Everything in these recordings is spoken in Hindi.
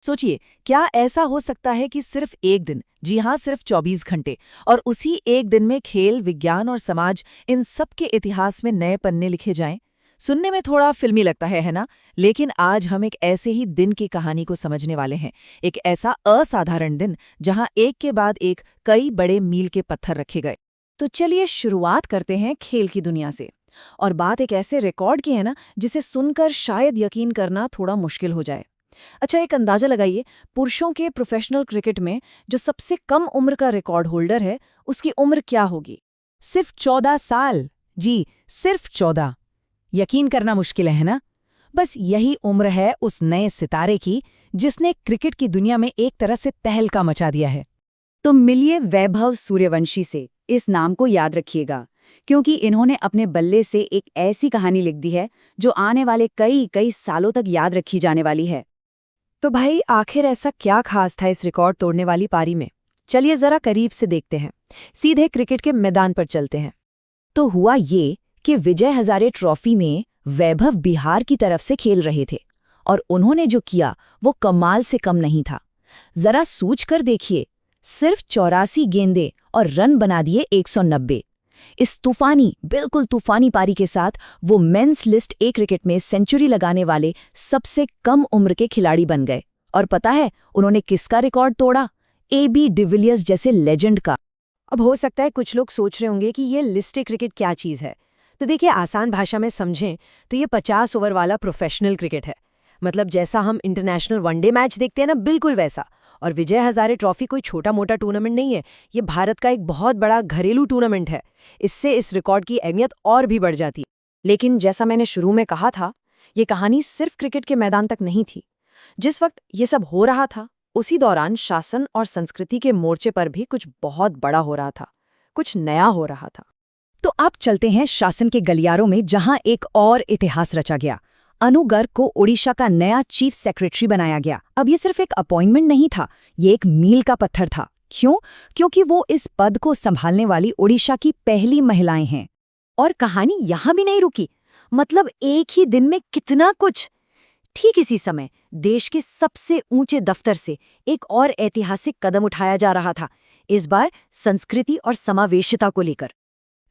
सोचिए, क्या ऐसा हो सकता है कि सिर्फ एक दिन, जी हाँ, सिर्फ 24 घंटे, और उसी एक दिन में खेल, विज्ञान और समाज, इन सब के इतिहास में नए पन्ने लिखे जाएं? सुनने में थोड़ा फिल्मी लगता है ना? लेकिन आज हम एक ऐसे ही दिन की कहानी को समझने वाले हैं। एक ऐसा असाधारण दिन जहां एक के बाद एक कई बड़े मील के पत्थर रखे गए। तो चलिए शुरुआत करते हैं खेल की दुनिया से। और बात एक ऐसे रिकॉर्ड की है ना, जिसे सुनकर शायद यकीन करना थोड़ा मुश्किल हो जाए। अच्छा, एक अंदाजा लगाइए, पुरुषों के प्रोफेशनल क्रिकेट में जो सबसे कम उम्र का रिकॉर्ड होल्डर है, उसकी उम्र क्या होगी? सिर्फ 14 साल। जी, सिर्फ 14। यकीन करना मुश्किल है ना? बस यही उम्र है उस नए सितारे की जिसने क्रिकेट की दुनिया में एक तरह से तहलका मचा दिया है। तो मिलिए वैभव सूर्यवंशी से। इस नाम को याद रखिएगा, क्योंकि इन्होंने अपने बल्ले से एक ऐसी कहानी लिख दी है जो आने वाले कई कई सालों तक याद रखी जाने वाली है। तो भाई, आखिर ऐसा क्या खास था इस रिकॉर्ड तोड़ने वाली पारी में? चलिए जरा करीब से देखते हैं। सीधे क्रिकेट के मैदान पर चलते हैं। तो हुआ ये कि विजय हजारे ट्रॉफी में वैभव बिहार की तरफ से खेल रहे थे और उन्होंने जो किया वो कमाल से कम नहीं था। जरा सोच कर देखिए, सिर्फ 84 गेंदें और रन बना दिए 190। इस तूफानी, बिल्कुल तूफानी पारी के साथ वो मेंस लिस्ट ए क्रिकेट में सेंचुरी लगाने वाले सबसे कम उम्र के खिलाड़ी बन गए। और पता है उन्होंने किसका रिकॉर्ड तोड़ा? AB डिविलियर्स जैसे लेजेंड का। अब हो सकता है कुछ लोग सोच रहे होंगे कि ये लिस्ट ए क्रिकेट क्या चीज़ है। तो देखिए, आसान भाषा में समझें तो ये 50 ओवर वाला प्रोफेशनल क्रिकेट है। मतलब जैसा हम इंटरनेशनल वनडे मैच देखते हैं ना, बिल्कुल वैसा। और विजय हजारे ट्रॉफी कोई छोटा मोटा टूर्नामेंट नहीं है, ये भारत का एक बहुत बड़ा घरेलू टूर्नामेंट है। इससे इस रिकॉर्ड की अहमियत और भी बढ़ जाती है। लेकिन जैसा मैंने शुरू में कहा था, ये कहानी सिर्फ क्रिकेट के मैदान तक नहीं थी। जिस वक्त ये सब हो रहा था, उसी दौरान शासन और संस्कृति के मोर्चे पर भी कुछ बहुत बड़ा हो रहा था, कुछ नया हो रहा था। तो आप चलते हैं शासन के गलियारों में, जहां एक और इतिहास रचा गया। अनु गर्ग को ओडिशा का नया चीफ सेक्रेटरी बनाया गया। अब ये सिर्फ एक अपॉइंटमेंट नहीं था, ये एक मील का पत्थर था। क्यों? क्योंकि वो इस पद को संभालने वाली ओडिशा की पहली महिलाएं हैं। और कहानी यहां भी नहीं रुकी। मतलब एक ही दिन में कितना कुछ। ठीक इसी समय देश के सबसे ऊंचे दफ्तर से एक और ऐतिहासिक कदम उठाया जा रहा था, इस बार संस्कृति और समावेशिता को लेकर।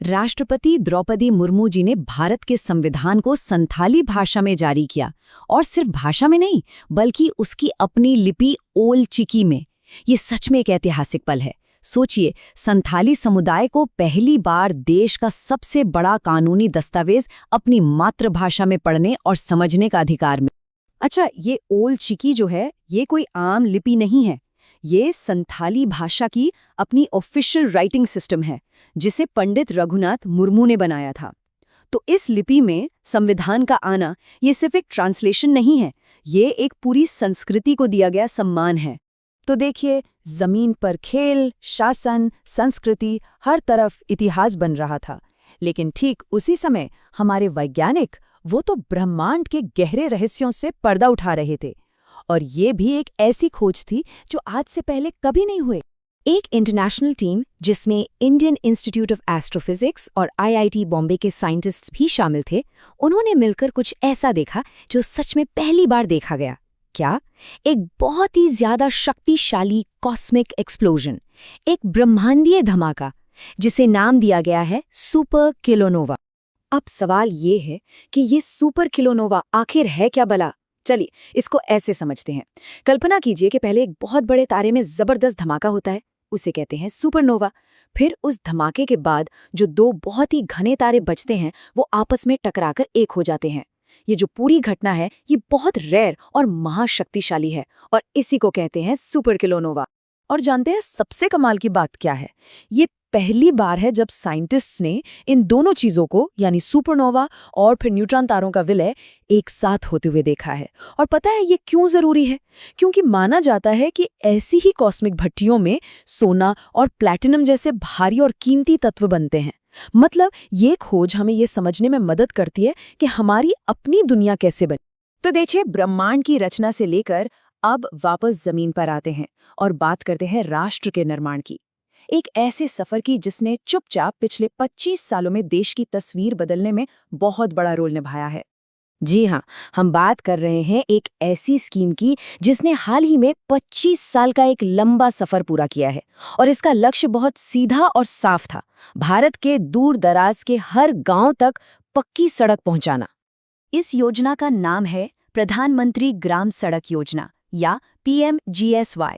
राष्ट्रपति द्रौपदी मुर्मू जी ने भारत के संविधान को संथाली भाषा में जारी किया। और सिर्फ भाषा में नहीं, बल्कि उसकी अपनी लिपि ओल चिकी में। ये सच में एक ऐतिहासिक पल है। सोचिए, संथाली समुदाय को पहली बार देश का सबसे बड़ा कानूनी दस्तावेज अपनी मातृभाषा में पढ़ने और समझने का अधिकार मिला। अच्छा, ये ओल चिकी जो है, ये कोई आम लिपि नहीं है। ये संथाली भाषा की अपनी ऑफिशियल राइटिंग सिस्टम है, जिसे पंडित रघुनाथ मुर्मू ने बनाया था। तो इस लिपि में संविधान का आना ये सिर्फ एक ट्रांसलेशन नहीं है, ये एक पूरी संस्कृति को दिया गया सम्मान है। तो देखिए, जमीन पर खेल, शासन, संस्कृति, हर तरफ इतिहास बन रहा था। लेकिन ठीक उसी समय हमारे वैज्ञानिक, वो तो ब्रह्मांड के गहरे रहस्यों से पर्दा उठा रहे थे। और ये भी एक ऐसी खोज थी जो आज से पहले कभी नहीं हुए। एक इंटरनेशनल टीम, जिसमें इंडियन इंस्टीट्यूट ऑफ एस्ट्रोफिजिक्स और IIT बॉम्बे के साइंटिस्ट्स भी शामिल थे, उन्होंने मिलकर कुछ ऐसा देखा जो सच में पहली बार देखा गया। क्या? एक बहुत ही ज्यादा शक्तिशाली कॉस्मिक एक्सप्लोजन, एक ब्रह्मांडीय धमाका, जिसे नाम दिया गया है सुपर किलोनोवा। अब सवाल ये है कि ये सुपर किलोनोवा आखिर है क्या भला? चलिए इसको ऐसे समझते हैं। कल्पना कीजिए कि पहले एक बहुत बड़े तारे में जबरदस्त धमाका होता है, उसे कहते हैं सुपरनोवा। फिर उस धमाके के बाद जो दो बहुत ही घने तारे बचते हैं, वो आपस में टकराकर एक हो जाते हैं। ये जो पूरी घटना है, ये बहुत रेयर और महाशक्तिशाली है, और इसी को कहते हैं सुपर किलोनोवा। और जानते हैं सबसे कमाल की बात क्या है? ये पहली बार है जब साइंटिस्ट्स ने इन दोनों चीजों को, यानी सुपरनोवा और फिर न्यूट्रॉन तारों का विलय, एक साथ होते हुए देखा है। और पता है ये क्यों जरूरी है? क्योंकि माना जाता है कि ऐसी ही कॉस्मिक भट्टियों में सोना और प्लैटिनम जैसे भारी और कीमती तत्व बनते हैं। मतलब ये खोज हमें ये समझने में मदद करती है कि हमारी अपनी दुनिया कैसे बनी। तो देखिए, ब्रह्मांड की रचना से लेकर अब वापस जमीन पर आते हैं और बात करते हैं राष्ट्र के निर्माण की। एक ऐसे सफर की जिसने चुपचाप पिछले 25 सालों में देश की तस्वीर बदलने में बहुत बड़ा रोल निभाया है। जी हाँ, हम बात कर रहे हैं एक ऐसी स्कीम की जिसने हाल ही में 25 साल का एक लंबा सफर पूरा किया है और इसका लक्ष्य बहुत सीधा और साफ था। भारत के दूर दराज के हर गांव तक पक्की सड़क पहुंचाना। इस योजना का नाम है प्रधानमंत्री ग्राम सड़क योजना या PMGSY।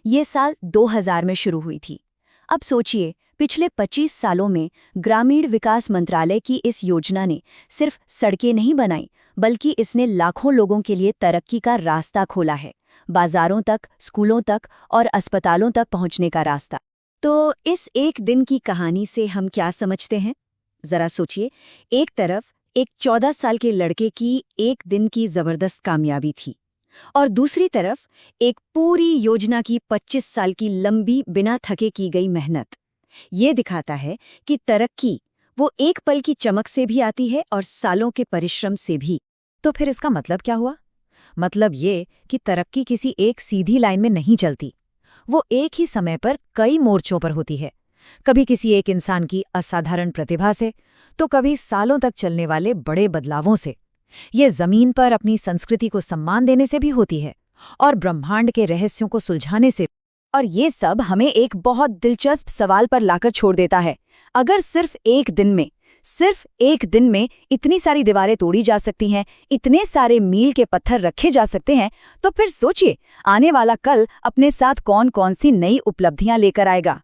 ये साल 2000 में शुरू हुई थी। अब सोचिए, पिछले 25 सालों में ग्रामीण विकास मंत्रालय की इस योजना ने सिर्फ सड़कें नहीं बनाई, बल्कि इसने लाखों लोगों के लिए तरक्की का रास्ता खोला है। बाजारों तक, स्कूलों तक और अस्पतालों तक पहुंचने का रास्ता। तो इस एक दिन की कहानी से हम क्या समझते हैं? जरा सोचिए, एक तरफ एक 14 साल के लड़के की एक दिन की जबरदस्त कामयाबी थी और दूसरी तरफ एक पूरी योजना की 25 साल की लंबी बिना थके की गई मेहनत। ये दिखाता है कि तरक्की वो एक पल की चमक से भी आती है और सालों के परिश्रम से भी। तो फिर इसका मतलब क्या हुआ? मतलब ये कि तरक्की किसी एक सीधी लाइन में नहीं चलती। वो एक ही समय पर कई मोर्चों पर होती है। कभी किसी एक इंसान की असाधारण प्रतिभा से, तो कभी सालों तक चलने वाले बड़े बदलावों से। ये जमीन पर अपनी संस्कृति को सम्मान देने से भी होती है और ब्रह्मांड के रहस्यों को सुलझाने से। और ये सब हमें एक बहुत दिलचस्प सवाल पर लाकर छोड़ देता है। अगर सिर्फ एक दिन में इतनी सारी दीवारें तोड़ी जा सकती हैं, इतने सारे मील के पत्थर रखे जा सकते हैं, तो फिर सोचिए आने वाला कल अपने साथ कौन कौन सी नई उपलब्धियां लेकर आएगा।